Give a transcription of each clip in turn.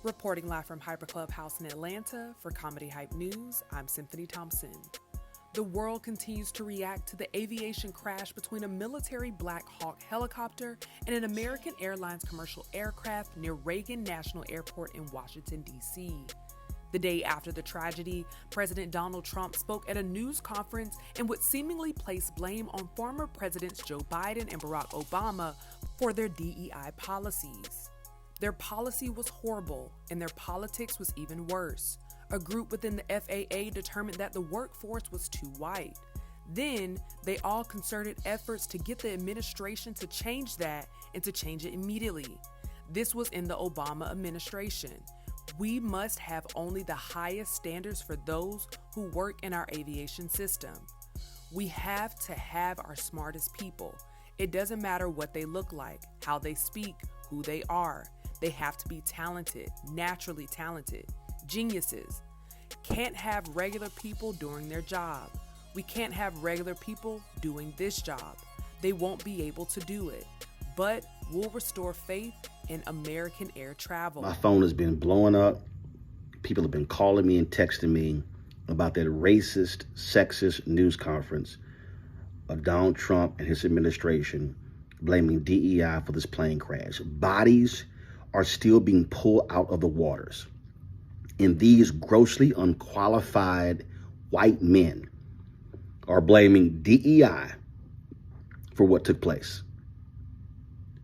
Reporting live from Hyper Clubhouse in Atlanta for Comedy Hype News, I'm Symphony Thompson. The world continues to react to the aviation crash between a military Black Hawk helicopter and an American Airlines commercial aircraft near Reagan National Airport in Washington, D.C. The day after the tragedy, President Donald Trump spoke at a news conference and would seemingly place blame on former Presidents Joe Biden and Barack Obama for their DEI policies. Their policy was horrible, and their politics was even worse. A group within the FAA determined that the workforce was too white. Then, they all concerted efforts to get the administration to change that and to change it immediately. This was in the Obama administration. We must have only the highest standards for those who work in our aviation system. We have to have our smartest people. It doesn't matter what they look like, how they speak, who they are. They have to be talented, naturally talented, geniuses. Can't have regular people doing their job. We can't have regular people doing this job. They won't be able to do it. But we'll restore faith in American air travel. My phone has been blowing up. People have been calling me and texting me about that racist, sexist news conference of Donald Trump and his administration blaming DEI for this plane crash. Bodies are still being pulled out of the waters. And these grossly unqualified white men are blaming DEI for what took place.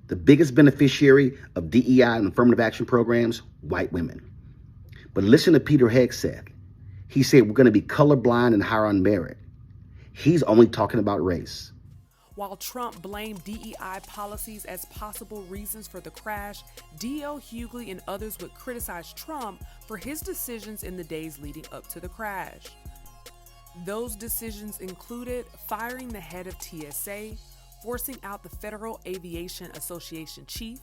The biggest beneficiary of DEI and affirmative action programs, white women. But listen to Peter Hegseth. He said we're going to be colorblind and hire on merit. He's only talking about race. While Trump blamed DEI policies as possible reasons for the crash, D.L. Hughley and others would criticize Trump for his decisions in the days leading up to the crash. Those decisions included firing the head of TSA, forcing out the Federal Aviation Association chief,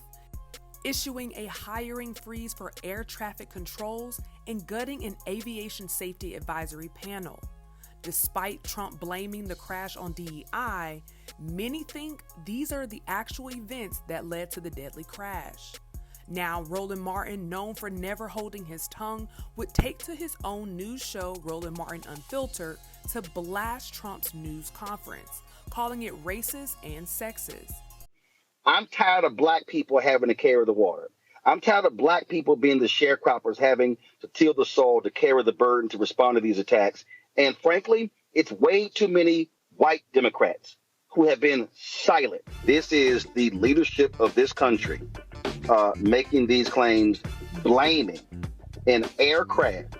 issuing a hiring freeze for air traffic controls, and gutting an aviation safety advisory panel. Despite Trump blaming the crash on DEI, many think these are the actual events that led to the deadly crash. Now, Roland Martin, known for never holding his tongue, would take to his own news show, Roland Martin Unfiltered, to blast Trump's news conference, calling it racist and sexist. I'm tired of black people having to carry the water. I'm tired of black people being the sharecroppers, having to till the soil, to carry the burden, to respond to these attacks. And frankly, it's way too many white Democrats who have been silent. This is the leadership of this country making these claims, blaming an aircraft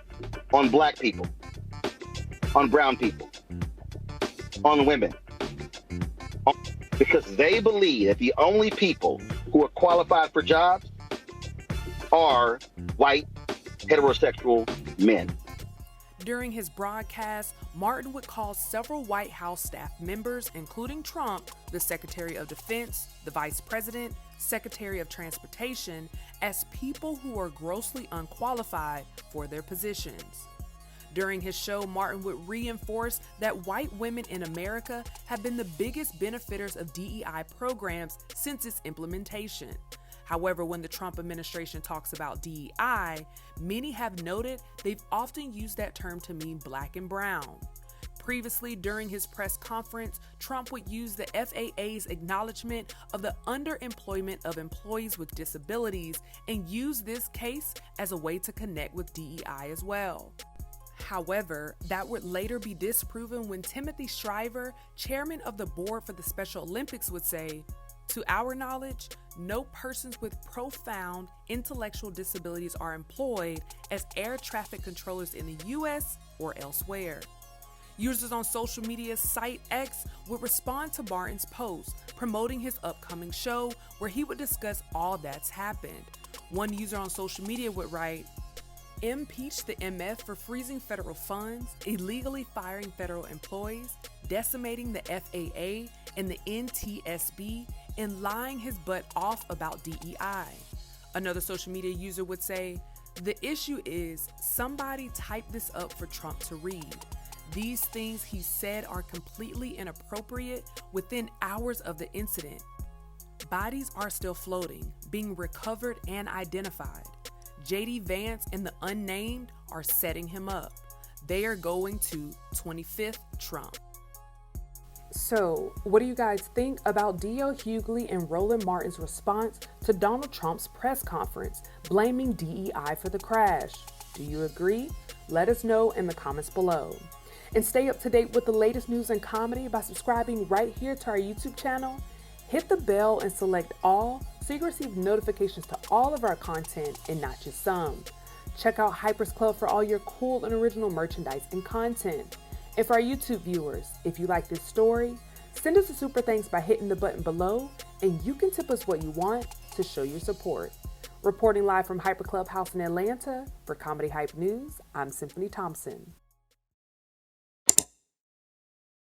on black people, on brown people, on women, because they believe that the only people who are qualified for jobs are white, heterosexual men. During his broadcast, Martin would call several White House staff members, including Trump, the Secretary of Defense, the Vice President, Secretary of Transportation, as people who are grossly unqualified for their positions. During his show, Martin would reinforce that white women in America have been the biggest benefiters of DEI programs since its implementation. However, when the Trump administration talks about DEI, many have noted they've often used that term to mean black and brown. Previously, during his press conference, Trump would use the FAA's acknowledgement of the underemployment of employees with disabilities and use this case as a way to connect with DEI as well. However, that would later be disproven when Timothy Shriver, chairman of the board for the Special Olympics, would say, "To our knowledge, no persons with profound intellectual disabilities are employed as air traffic controllers in the U.S. or elsewhere." Users on social media site X would respond to Martin's post, promoting his upcoming show where he would discuss all that's happened. One user on social media would write, "Impeach the MF for freezing federal funds, illegally firing federal employees, decimating the FAA and the NTSB, and lying his butt off about DEI." Another social media user would say, "The issue is somebody typed this up for Trump to read. These things he said are completely inappropriate within hours of the incident. Bodies are still floating, being recovered and identified. JD Vance and the Unnamed are setting him up. They are going to 25th Trump. So, what do you guys think about D.L. Hughley and Roland Martin's response to Donald Trump's press conference, blaming DEI for the crash? Do you agree? Let us know in the comments below. And stay up to date with the latest news and comedy by subscribing right here to our YouTube channel. Hit the bell and select all so you can receive notifications to all of our content and not just some. Check out Hypers Club for all your cool and original merchandise and content. And for our YouTube viewers, if you like this story, send us a super thanks by hitting the button below, and you can tip us what you want to show your support. Reporting live from Hyper Clubhouse in Atlanta for Comedy Hype News, I'm Symphony Thompson.